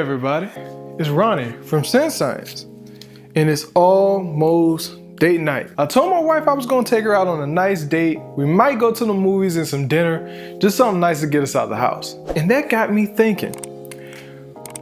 everybody, it's Ronnie from Scent Science, and it's almost date night. I told my wife I was gonna take her out on a nice date. We might go to the movies and some dinner, just something nice to get us out the house. And that got me thinking,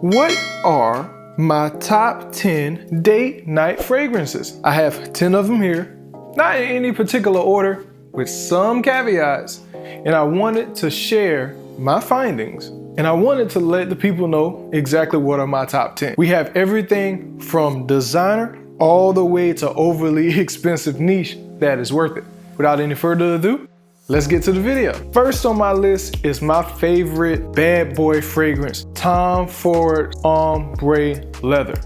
what are my top 10 date night fragrances? I have 10 of them here, not in any particular order, with some caveats, and I wanted to share my findings. And I wanted to let the people know exactly what are my top 10. We have everything from designer all the way to overly expensive niche that is worth it. Without any further ado, let's get to the video. First on my list is my favorite bad boy fragrance, Tom Ford Ombre Leather.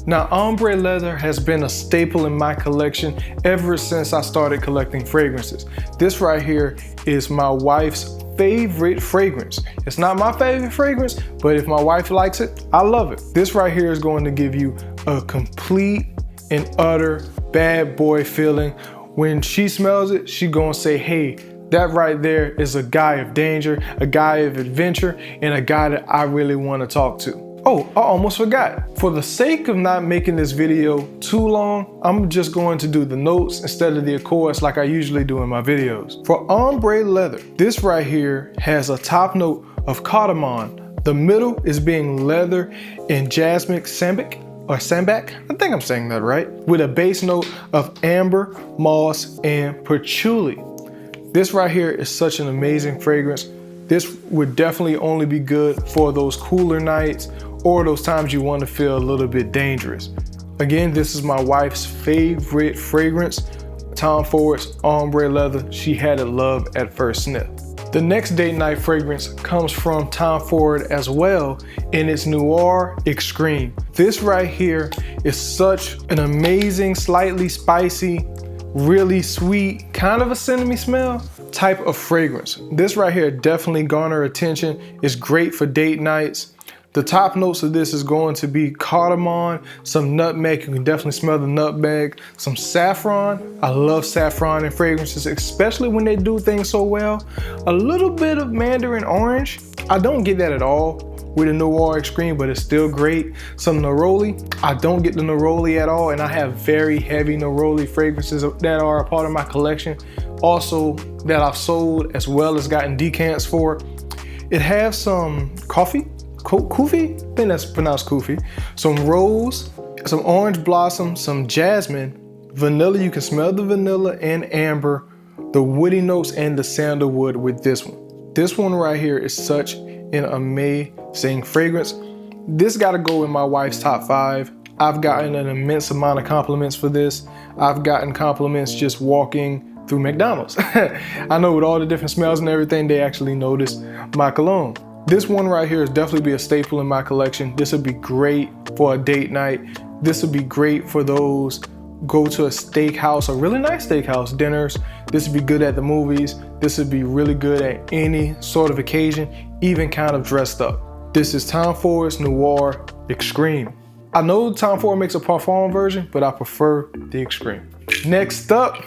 Now, ombre leather has been a staple in my collection ever since I started collecting fragrances. This right here is my wife's favorite fragrance. It's not my favorite fragrance, but if my wife likes it, I love it. This right here is going to give you a complete and utter bad boy feeling. When she smells it, she gonna say, hey, that right there is a guy of danger, a guy of adventure, and a guy that I really want to talk to. Oh, I almost forgot. For the sake of not making this video too long, I'm just going to do the notes instead of the accords like I usually do in my videos. For ombre leather, this right here has a top note of cardamom. The middle is being leather and jasmine sambac, I think I'm saying that right, with a base note of amber, moss, and patchouli. This right here is such an amazing fragrance. This would definitely only be good for those cooler nights or those times you want to feel a little bit dangerous. Again, this is my wife's favorite fragrance, Tom Ford's Ombre Leather. She had it love at first sniff. The next date night fragrance comes from Tom Ford as well, and it's Noir Extreme. This right here is such an amazing, slightly spicy, really sweet, kind of a cinnamon smell type of fragrance. This right here definitely garner attention. It's great for date nights. The top notes of this is going to be cardamom, some nutmeg, you can definitely smell the nutmeg, some saffron. I love saffron in fragrances, especially when they do things so well. A little bit of mandarin orange. I don't get that at all with a Noir Extreme, but it's still great. Some neroli. I don't get the neroli at all, and I have very heavy neroli fragrances that are a part of my collection. Also that I've sold as well as gotten decants for. It has some coffee, kufi? I think that's pronounced kufi. Some rose, some orange blossom, some jasmine, vanilla. You can smell the vanilla and amber, the woody notes and the sandalwood with this one. This one right here is such an amazing fragrance. This gotta go in my wife's top 5. I've gotten an immense amount of compliments for this. I've gotten compliments just walking through McDonald's. I know with all the different smells and everything, they actually notice my cologne. This one right here is definitely be a staple in my collection. This would be great for a date night. This would be great for those go to a steakhouse, a really nice steakhouse dinners. This would be good at the movies. This would be really good at any sort of occasion, even kind of dressed up. This is Tom Ford's Noir Extreme. I know Tom Ford makes a Parfum version, but I prefer the Extreme. Next up,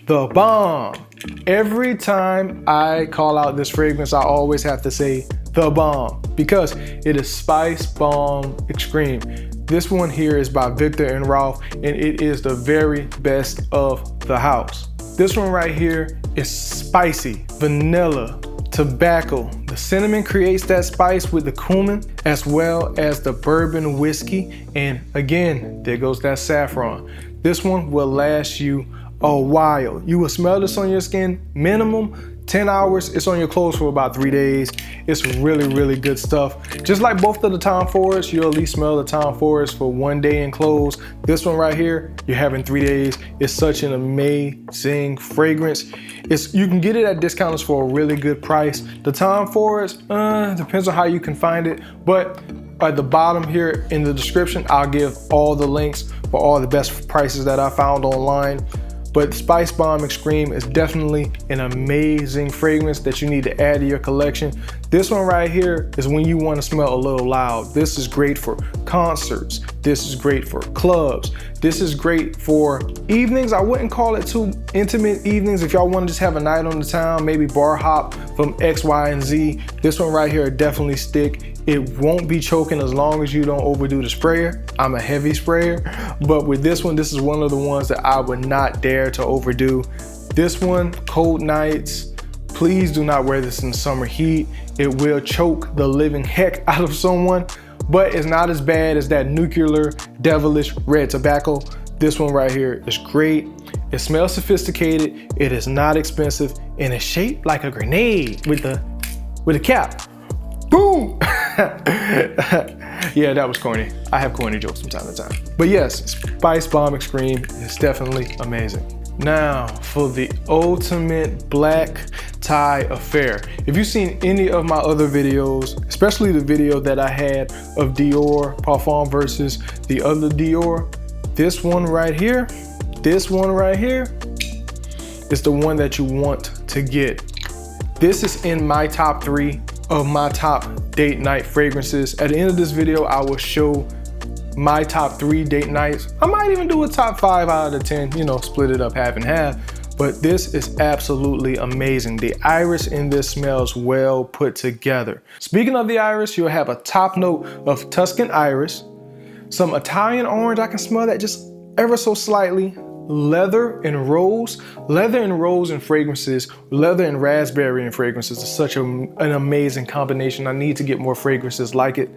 the Bomb. Every time I call out this fragrance, I always have to say the Bomb because it is Spicebomb Extreme. This one here is by Viktor and Rolf, and it is the very best of the house. This one right here is spicy, vanilla, tobacco. The cinnamon creates that spice with the cumin as well as the bourbon whiskey. And again, there goes that saffron. This one will last you a while. You will smell this on your skin minimum 10 hours. It's on your clothes for about 3 days. It's really, really good stuff. Just like both of the Tom Fords, you'll at least smell the Tom Fords for 1 day in clothes. This one right here, you're having 3 days. It's such an amazing fragrance. You can get it at discounts for a really good price. The Tom Fords, depends on how you can find it, but at the bottom here in the description, I'll give all the links for all the best prices that I found online. But Spicebomb Extreme is definitely an amazing fragrance that you need to add to your collection. This one right here is when you want to smell a little loud. This is great for concerts. This is great for clubs. This is great for evenings. I wouldn't call it too intimate evenings. If y'all want to just have a night on the town, maybe bar hop from X, Y, and Z. This one right here definitely stick. It won't be choking as long as you don't overdo the sprayer. I'm a heavy sprayer, but with this one, this is one of the ones that I would not dare to overdo. This one, cold nights, please do not wear this in summer heat. It will choke the living heck out of someone, but it's not as bad as that nuclear devilish red tobacco. This one right here is great. It smells sophisticated, it is not expensive, and it's shaped like a grenade with a cap. Boom! Yeah, that was corny. I have corny jokes from time to time. But yes, Spicebomb Extreme is definitely amazing. Now for the ultimate black tie affair. If you've seen any of my other videos, especially the video that I had of Dior Parfum versus the other Dior, this one right here is the one that you want to get. This is in my top 3 of my top date night fragrances. At the end of this video, I will show my top 3 date nights. I might even do a top 5 out of 10, you know, split it up half and half. But this is absolutely amazing. The iris in this smells well put together. Speaking of the iris, you'll have a top note of Tuscan iris, some Italian orange, I can smell that just ever so slightly, leather and rose in fragrances, leather and raspberry in fragrances is such an amazing combination. I need to get more fragrances like it.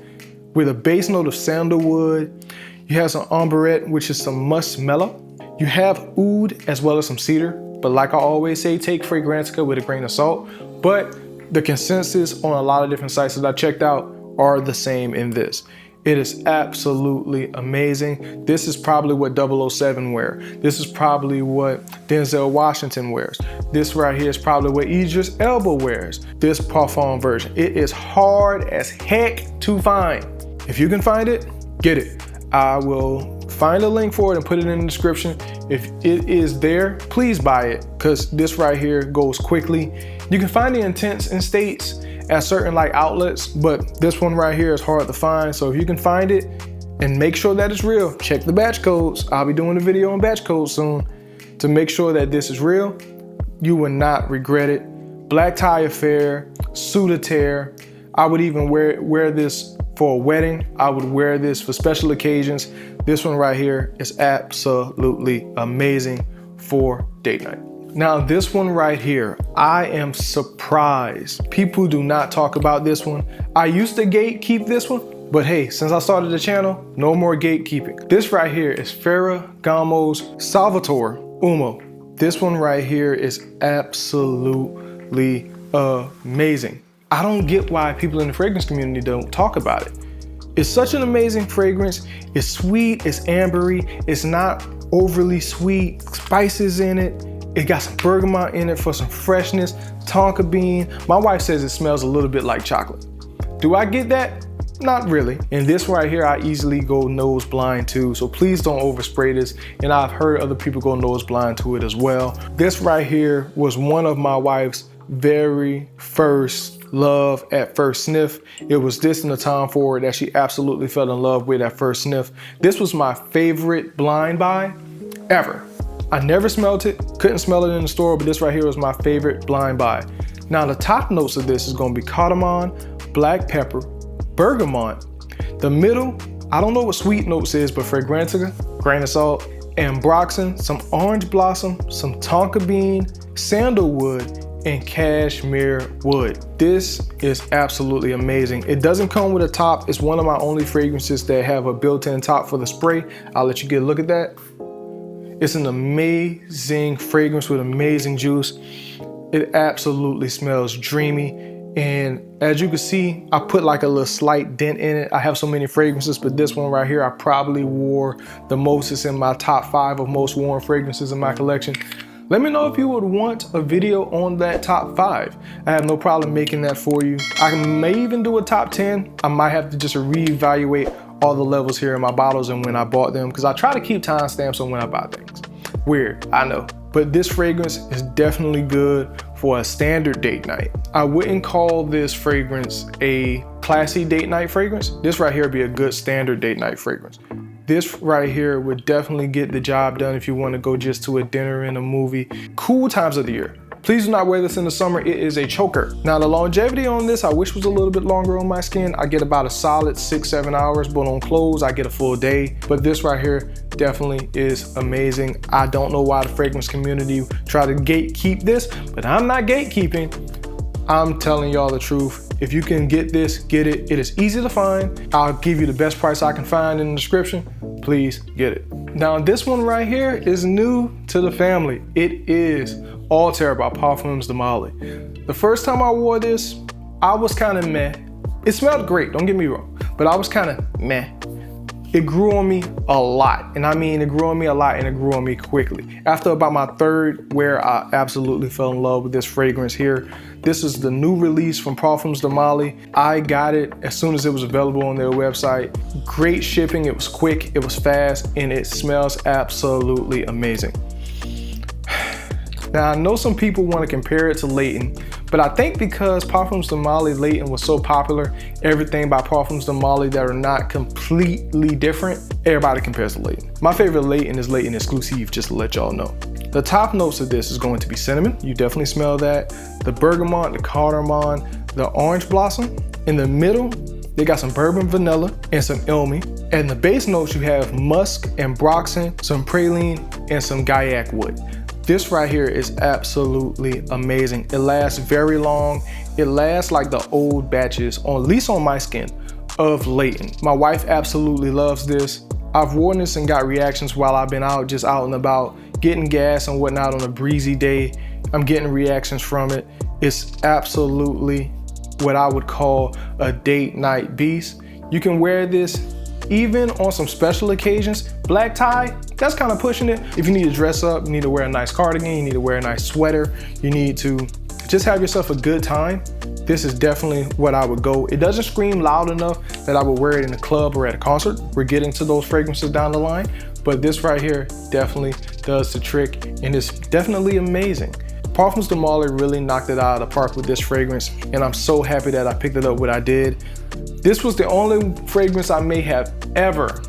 With a base note of sandalwood, you have some ombre, which is some muskmellow. You have oud as well as some cedar, but like I always say, take Fragrantica with a grain of salt. But the consensus on a lot of different sites that I checked out are the same in this. It is absolutely amazing. This is probably what 007 wear. This is probably what Denzel Washington wears. This right here is probably what Idris Elba wears. This Parfum version. It is hard as heck to find. If you can find it, get it. I will find a link for it and put it in the description. If it is there, please buy it, because this right here goes quickly. You can find the Intense in States at certain like outlets, but this one right here is hard to find. So if you can find it and make sure that it's real, check the batch codes. I'll be doing a video on batch codes soon to make sure that this is real. You will not regret it. Black tie affair, Althair. I would even wear this for a wedding. I would wear this for special occasions. This one right here is absolutely amazing for date night. Now this one right here, I am surprised people do not talk about this one. I used to gatekeep this one, but hey, since I started the channel, no more gatekeeping. This right here is Ferragamo's Salvatore Uomo. This one right here is absolutely amazing. I don't get why people in the fragrance community don't talk about it. It's such an amazing fragrance. It's sweet, it's ambery, it's not overly sweet, spices in it. It got some bergamot in it for some freshness, tonka bean. My wife says it smells a little bit like chocolate. Do I get that? Not really. And this right here, I easily go nose blind to, so please don't overspray this. And I've heard other people go nose blind to it as well. This right here was one of my wife's very first love at first sniff. It was this in the Tom Ford that she absolutely fell in love with at first sniff. This was my favorite blind buy ever. I never smelled it, couldn't smell it in the store, but this right here was my favorite blind buy. Now the top notes of this is gonna be cardamom, black pepper, bergamot. The middle, I don't know what sweet notes is, but Fragrantica, grain of salt, ambroxan, some orange blossom, some tonka bean, sandalwood, and cashmere wood. This is absolutely amazing. It doesn't come with a top. It's one of my only fragrances that have a built-in top for the spray. I'll let you get a look at that. It's an amazing fragrance with amazing juice. It absolutely smells dreamy. And as you can see, I put like a little slight dent in it. I have so many fragrances, but this one right here, I probably wore the most. It's in my top 5 of most worn fragrances in my collection. Let me know if you would want a video on that top 5. I have no problem making that for you. I may even do a top 10. I might have to just reevaluate all the levels here in my bottles and when I bought them, because I try to keep timestamps on when I buy things. Weird, I know. But this fragrance is definitely good for a standard date night. I wouldn't call this fragrance a classy date night fragrance. This right here would be a good standard date night fragrance. This right here would definitely get the job done if you want to go just to a dinner and a movie. Cool times of the year. Please do not wear this in the summer. It is a choker. Now the longevity on this, I wish was a little bit longer on my skin. I get about a solid 6-7 hours, but on clothes, I get a full day. But this right here definitely is amazing. I don't know why the fragrance community try to gatekeep this, but I'm not gatekeeping. I'm telling y'all the truth. If you can get this, get it. It is easy to find. I'll give you the best price I can find in the description. Please get it. Now this one right here is new to the family. It is Althair by Parfums de Mali. The first time I wore this, I was kind of meh. It smelled great, don't get me wrong, but I was kind of meh. It grew on me a lot, and I mean it grew on me a lot and it grew on me quickly. After about my third wear, I absolutely fell in love with this fragrance here. This is the new release from Parfums de Mali. I got it as soon as it was available on their website. Great shipping, it was quick, it was fast, and it smells absolutely amazing. Now I know some people want to compare it to Leighton, but I think because Parfums de Mali Leighton was so popular, everything by Parfums de Mali that are not completely different, everybody compares to Leighton. My favorite Leighton is Leighton Exclusive, just to let y'all know. The top notes of this is going to be cinnamon. You definitely smell that. The bergamot, the cardamom, the orange blossom. In the middle, they got some bourbon vanilla and some ilmi. And the base notes, you have musk and broxen, some praline, and some gaiac wood. This right here is absolutely amazing. It lasts very long. It lasts like the old batches, at least on my skin, of Leighton. My wife absolutely loves this. I've worn this and got reactions while I've been out, just out and about, getting gas and whatnot on a breezy day. I'm getting reactions from it. It's absolutely what I would call a date night beast. You can wear this even on some special occasions. Black tie, that's kind of pushing it. If you need to dress up, you need to wear a nice cardigan, you need to wear a nice sweater, you need to just have yourself a good time. This is definitely what I would go. It doesn't scream loud enough that I would wear it in a club or at a concert. We're getting to those fragrances down the line, but this right here definitely does the trick and it's definitely amazing. Parfums de Mali really knocked it out of the park with this fragrance, and I'm so happy that I picked it up when I did. This was the only fragrance I may have ever,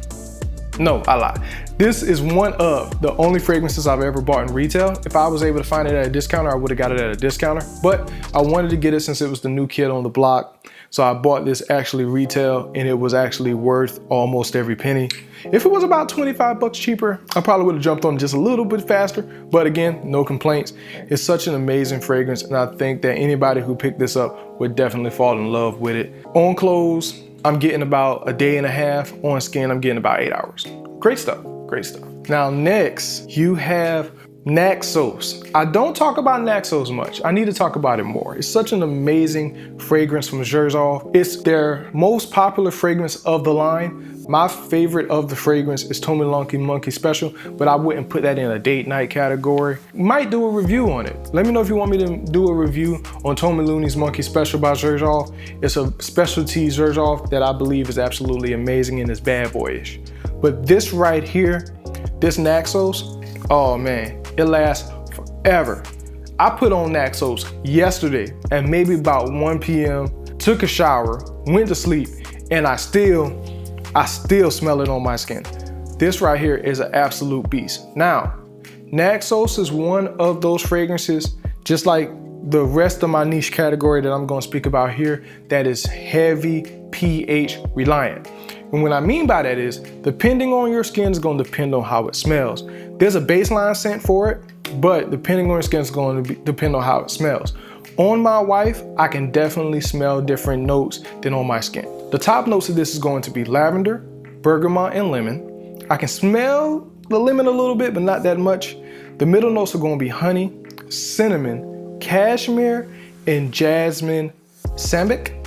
no, I lied. This is one of the only fragrances I've ever bought in retail. If I was able to find it at a discounter, I would have got it at a discounter, but I wanted to get it since it was the new kid on the block. So I bought this actually retail, and it was actually worth almost every penny. If it was about 25 bucks cheaper, I probably would have jumped on just a little bit faster, but again, no complaints. It's such an amazing fragrance, and I think that anybody who picked this up would definitely fall in love with it. On clothes, I'm getting about a day and a half. On skin, I'm getting about 8 hours. Great stuff, great stuff. Now next, you have Naxos. I don't talk about Naxos much. I need to talk about it more. It's such an amazing fragrance from Xerjoff. It's their most popular fragrance of the line. My favorite of the fragrance is Tomilunky Monkey Special, but I wouldn't put that in a date night category. Might do a review on it. Let me know if you want me to do a review on Tomilunky's Monkey Special by Xerjoff. It's a specialty Xerjoff that I believe is absolutely amazing and is bad boyish. But this right here, this Naxos, oh man, it lasts forever. I put on Naxos yesterday at maybe about 1 p.m., took a shower, went to sleep, and I still smell it on my skin. This right here is an absolute beast. Now, Naxos is one of those fragrances, just like the rest of my niche category that I'm gonna speak about here, that is heavy pH reliant. And what I mean by that is, depending on your skin is gonna depend on how it smells. There's a baseline scent for it, but depending on your skin is going to depend on how it smells. On my wife, I can definitely smell different notes than on my skin. The top notes of this is going to be lavender, bergamot, and lemon. I can smell the lemon a little bit, but not that much. The middle notes are going to be honey, cinnamon, cashmere, and jasmine sambic.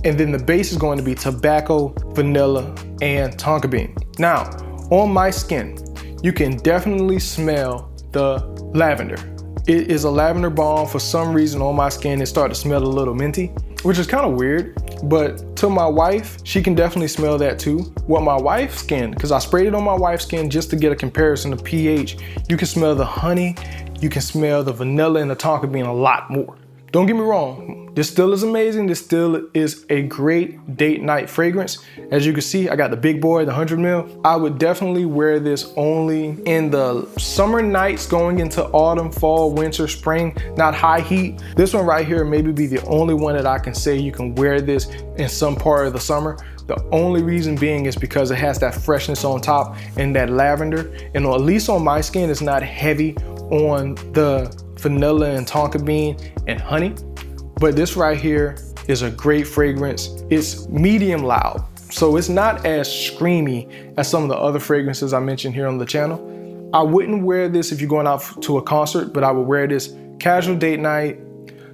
And then the base is going to be tobacco, vanilla, and tonka bean. Now, on my skin, you can definitely smell the lavender. It is a lavender balm. For some reason on my skin, it started to smell a little minty, which is kind of weird, but to my wife, she can definitely smell that too. What my wife's skin, because I sprayed it on my wife's skin just to get a comparison of pH, you can smell the honey, you can smell the vanilla and the tonka bean a lot more. Don't get me wrong, this still is amazing. This still is a great date night fragrance. As you can see, I got the big boy, the 100 ml. I would definitely wear this only in the summer nights going into autumn, fall, winter, spring, not high heat. This one right here maybe be the only one that I can say you can wear this in some part of the summer. The only reason being is because it has that freshness on top and that lavender. And at least on my skin, it's not heavy on the vanilla and tonka bean and honey. But this right here is a great fragrance. It's medium loud, so it's not as screamy as some of the other fragrances I mentioned here on the channel. I wouldn't wear this if you're going out to a concert, but I would wear this casual date night,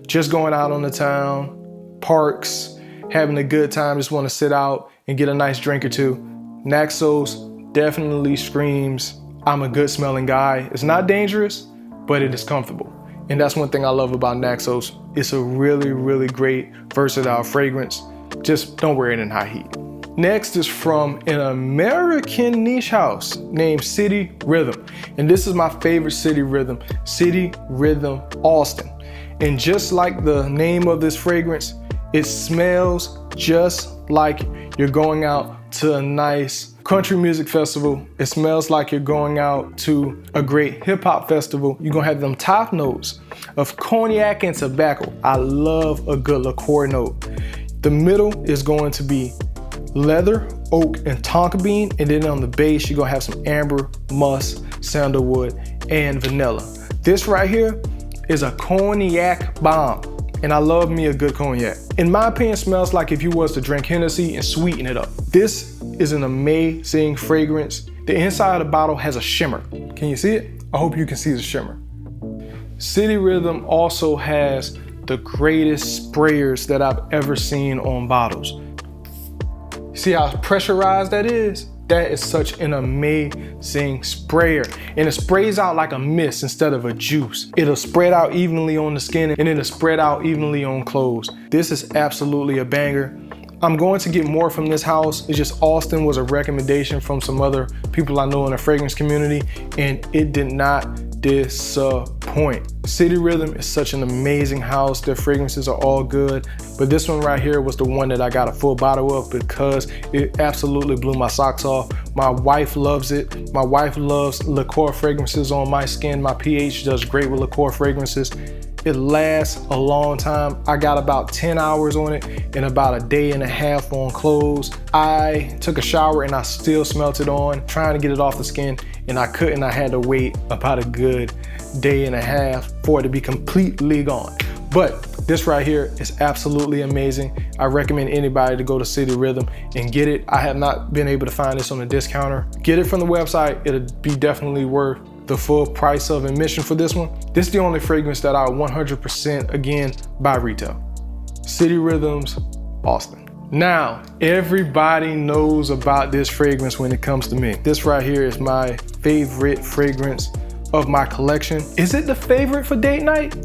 just going out on the town, parks, having a good time, just want to sit out and get a nice drink or two. Naxos definitely screams, I'm a good smelling guy. It's not dangerous, but it is comfortable. And that's one thing I love about Naxos. It's a really, really great, versatile fragrance. Just don't wear it in high heat. Next is from an American niche house named City Rhythm. And this is my favorite City Rhythm, City Rhythm Austin. And just like the name of this fragrance, it smells just like you're going out to a nice country music festival. It smells like you're going out to a great hip hop festival. You're gonna have them top notes of cognac and tobacco. I love a good liqueur note. The middle is going to be leather, oak, and tonka bean. And then on the base, you're gonna have some amber, musk, sandalwood, and vanilla. This right here is a cognac bomb. And I love me a good cognac. In my opinion, smells like if you was to drink Hennessy and sweeten it up. This is an amazing fragrance. The inside of the bottle has a shimmer. Can you see it? I hope you can see the shimmer. City Rhythm also has the greatest sprayers that I've ever seen on bottles. See how pressurized that is? That is such an amazing sprayer. And it sprays out like a mist instead of a juice. It'll spread out evenly on the skin and it'll spread out evenly on clothes. This is absolutely a banger. I'm going to get more from this house. It's just Austin was a recommendation from some other people I know in the fragrance community, and it did not disappoint. City Rhythm is such an amazing house. Their fragrances are all good, but this one right here was the one that I got a full bottle of because it absolutely blew my socks off. My wife loves it. My wife loves liqueur fragrances on my skin. My pH does great with liqueur fragrances. It lasts a long time. I got about 10 hours on it and about a day and a half on clothes. I took a shower and I still smelt it on, trying to get it off the skin, and I couldn't. I had to wait about a good day and a half for it to be completely gone. But this right here is absolutely amazing. I recommend anybody to go to City Rhythm and get it. I have not been able to find this on a discounter. Get it from the website. It'll be definitely worth the full price of admission for this one. This is the only fragrance that I 100% again buy retail. City Rhythms, Austin. Now, everybody knows about this fragrance when it comes to me. This right here is my favorite fragrance of my collection. Is it the favorite for date night?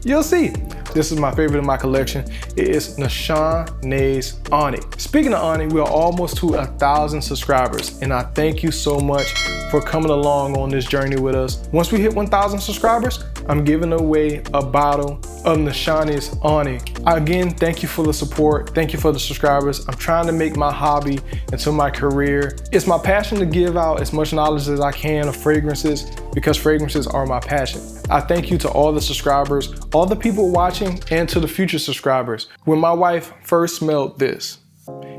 You'll see. This is my favorite in my collection. It is Nishane Ani. Speaking of Ani, we are almost to 1,000 subscribers, and I thank you so much for coming along on this journey with us. Once we hit 1,000 subscribers, I'm giving away a bottle of Nishane's Ani. Again, thank you for the support. Thank you for the subscribers. I'm trying to make my hobby into my career. It's my passion to give out as much knowledge as I can of fragrances because fragrances are my passion. I thank you to all the subscribers, all the people watching, and to the future subscribers. When my wife first smelled this,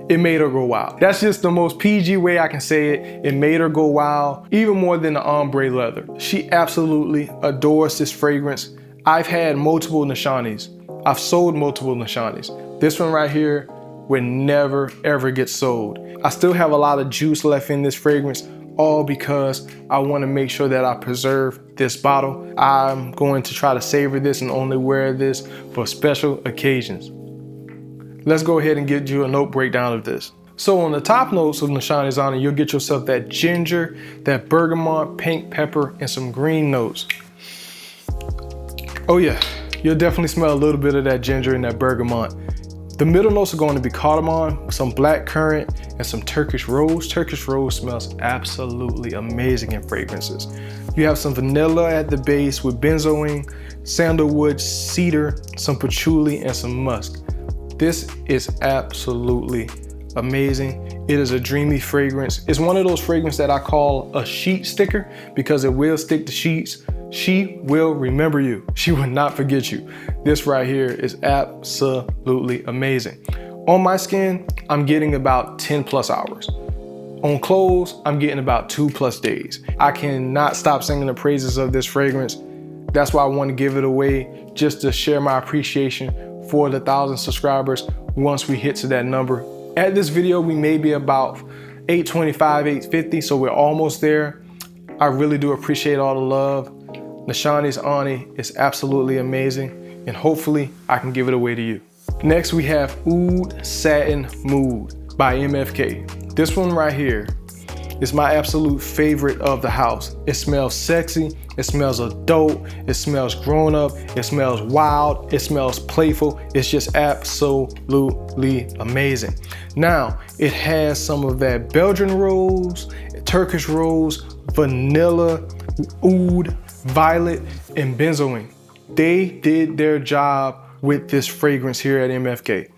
it made her go wild. That's just the most PG way I can say it. It made her go wild, even more than the ombre leather. She absolutely adores this fragrance. I've had multiple Nishanes. I've sold multiple Nishanes. This one right here would never ever get sold. I still have a lot of juice left in this fragrance, all because I want to make sure that I preserve this bottle. I'm going to try to savor this and only wear this for special occasions. Let's go ahead and get you a note breakdown of this. So on the top notes of Nishane's Ani, you'll get yourself that ginger, that bergamot, pink pepper, and some green notes. Oh yeah, you'll definitely smell a little bit of that ginger and that bergamot. The middle notes are going to be cardamom, some black currant, and some Turkish rose. Turkish rose smells absolutely amazing in fragrances. You have some vanilla at the base with benzoin, sandalwood, cedar, some patchouli, and some musk. This is absolutely amazing. It is a dreamy fragrance. It's one of those fragrances that I call a sheet sticker because it will stick to sheets. She will remember you. She will not forget you. This right here is absolutely amazing. On my skin, I'm getting about 10 plus hours. On clothes, I'm getting about 2+ days. I cannot stop singing the praises of this fragrance. That's why I want to give it away, just to share my appreciation for the 1,000 subscribers once we hit to that number. At this video, we may be about 825, 850, so we're almost there. I really do appreciate all the love. Nishane Ani is absolutely amazing, and hopefully I can give it away to you. Next, we have Oud Satin Mood by MFK. This one right here is my absolute favorite of the house. It smells sexy, it smells adult, it smells grown up, it smells wild, it smells playful. It's just absolutely amazing. Now, it has some of that Belgian rose, Turkish rose, vanilla, oud, violet, and benzoin. They did their job with this fragrance here at MFK.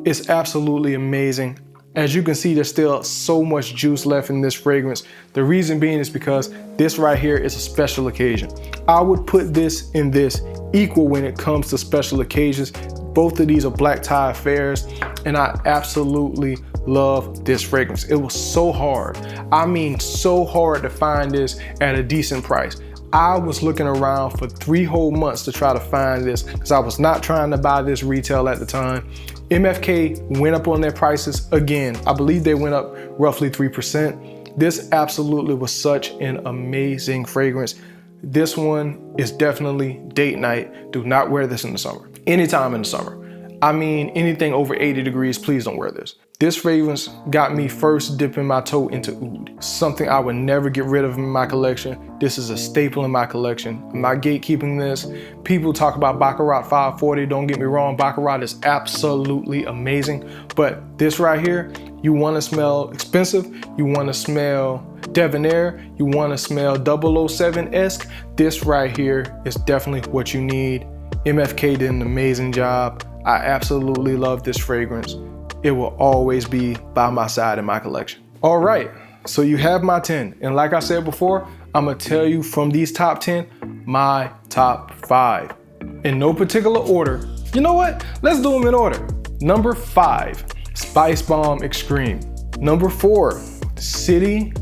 It's absolutely amazing. As you can see, there's still so much juice left in this fragrance. The reason being is because this right here is a special occasion. I would put this in this equal when it comes to special occasions. Both of these are black tie affairs, and I absolutely love this fragrance. It was so hard. I mean, so hard to find this at a decent price. I was looking around for 3 whole months to try to find this because I was not trying to buy this retail at the time. MFK went up on their prices again. I believe they went up roughly 3%. This absolutely was such an amazing fragrance. This one is definitely date night. Do not wear this in the summer. Anytime in the summer. I mean, anything over 80 degrees, please don't wear this. This fragrance got me first dipping my toe into oud, something I would never get rid of in my collection. This is a staple in my collection. I'm not gatekeeping this. People talk about Baccarat 540. Don't get me wrong, Baccarat is absolutely amazing. But this right here, you want to smell expensive, you want to smell debonair, you want to smell 007-esque. This right here is definitely what you need. MFK did an amazing job. I absolutely love this fragrance. It will always be by my side in my collection. All right, so you have my 10. And like I said before, I'm gonna tell you from these top 10, my top 5. In no particular order. You know what? Let's do them in order. Number 5, Spicebomb Extreme. Number 4, City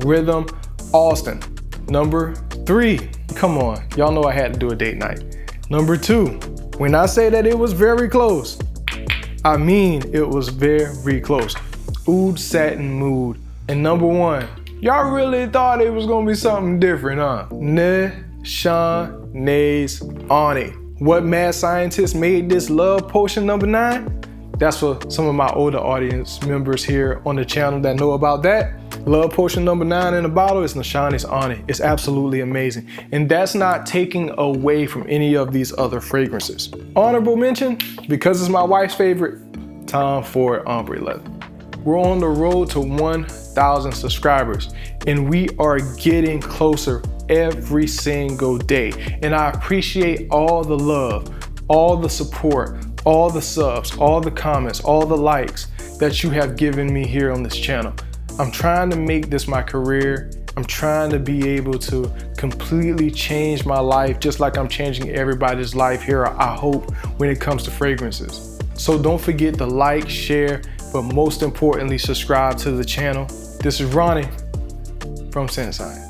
Rhythm Austin. Number 3, come on, y'all know I had to do a date night. Number 2, when I say that it was very close, I mean it was very close. Oud Satin Mood. And number 1, y'all really thought it was gonna be something different, huh? Nishane Ani. What mad scientist made this love potion number 9? That's for some of my older audience members here on the channel that know about that. Love potion number 9 in the bottle is Nishane Ani. It's absolutely amazing. And that's not taking away from any of these other fragrances. Honorable mention, because it's my wife's favorite, Tom Ford Ombre Leather. We're on the road to 1,000 subscribers, and we are getting closer every single day. And I appreciate all the love, all the support, all the subs, all the comments, all the likes that you have given me here on this channel. I'm trying to make this my career. I'm trying to be able to completely change my life just like I'm changing everybody's life here, I hope, when it comes to fragrances. So don't forget to like, share, but most importantly, subscribe to the channel. This is Ronnie from Sensei.